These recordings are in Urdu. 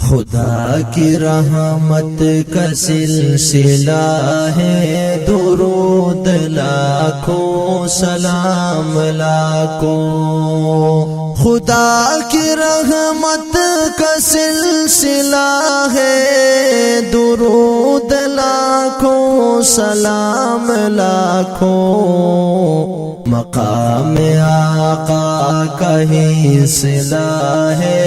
خدا کی رحمت کا سلسلہ ہے، درود لاکھوں سلام لاکھوں. خدا کی رحمت کا سلسلہ ہے، درود لاکھوں سلام لاکھوں. مقام آقا کا ہی صلہ ہے،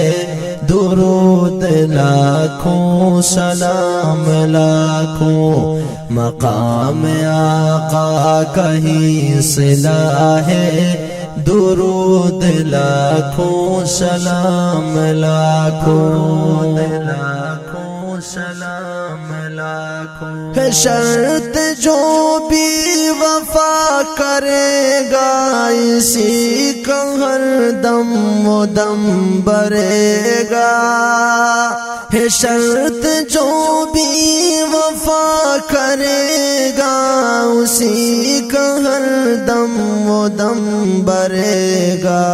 درود لاکھوں سلام لاکھوں. مقام آقا کا ہی صلہ ہے، درود لاکھوں سلام لاکھوں. لاکھوں سلام لاکھوں. ہے شرط جو بھی وفا کرے گا، اسی کا ہر دم و دم برے گا. ہے شرط جو بھی وفا کرے گا، اسی کا ہر دم و دم برے گا.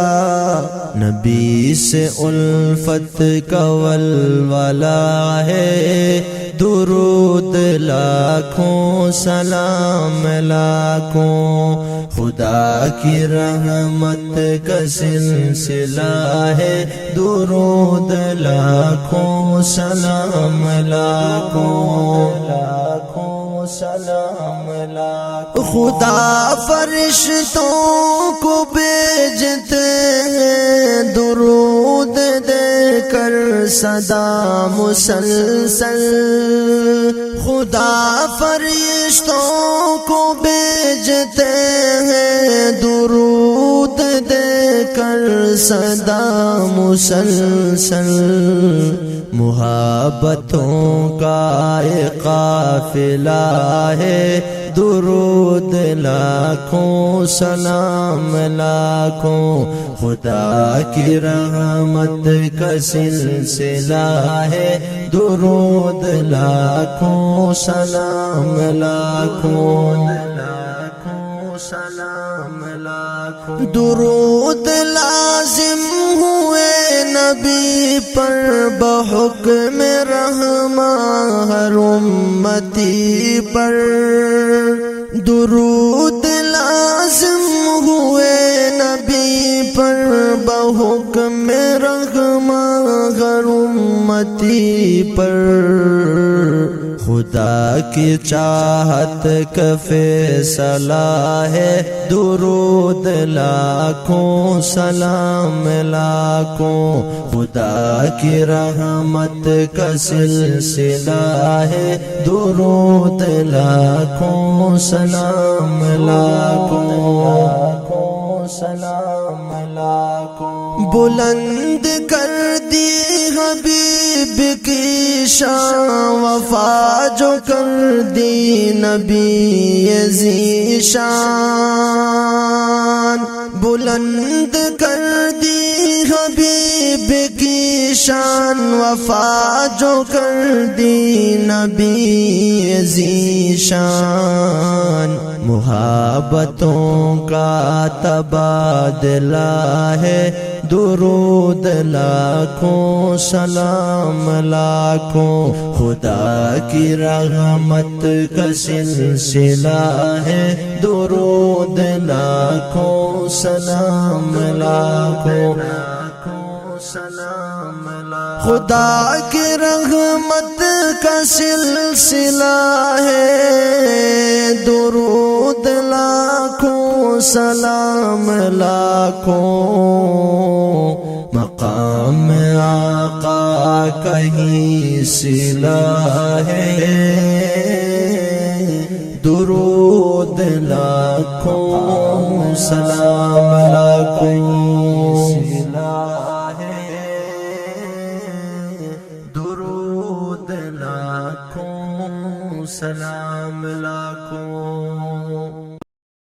نبی سے الفت کا ولولہ ہے، درود لاکھوں سلام لاکھوں. خدا کی رحمت کا سلسلہ ہے، درود لاکھوں سلام لاکھوں. لاکھوں سلام لاکھوں. خدا فرشتوں کو بھیجتے ہیں، درود دے کر صدا مسلسل. خدا فرشتوں کو بھیجتے ہیں، درود دے کر صدا مسلسل. محبتوں کا ایک قافلہ ہے، درود لاکھوں سلام لاکھوں. خدا کی رحمت کا سلسلہ ہے، درود لاکھوں سلام لاکھوں. لاکھوں سلام لاکھوں. درود لازم ہوئے نبی پر بحکم رحماں ہر امتی پر. درود لازم ہوئے نبی پر بحکم رحماں ہر امتی پر. خدا کی چاہت کا فیصلہ ہے، درود لاکھوں سلام لاکھوں. خدا کی رحمت کا سلسلہ ہے، درود لاکھوں سلام لاکھوں. سلام لاکھوں. بلند کر دی حبیب کی شان، وفا جو کر دی نبی ذی شان. بلند کر دی حبیب کی شان، وفا جو کر دی نبی ذی شان. محبتوں کا تبادلہ ہے، درود لاکھوں سلام لاکھوں. خدا کی رحمت کا سلسلہ ہے، درود لاکھوں سلام لاکھوں. سلام لاکھوں. خدا کی رحمت کا سلسلہ ہے، درود لاکھوں سلام لاکھوں. مقام آقا کا ہی صلہ ہے، درود لاکھوں سلام لاکھوں. درود لاکھوں سلام لاکھوں.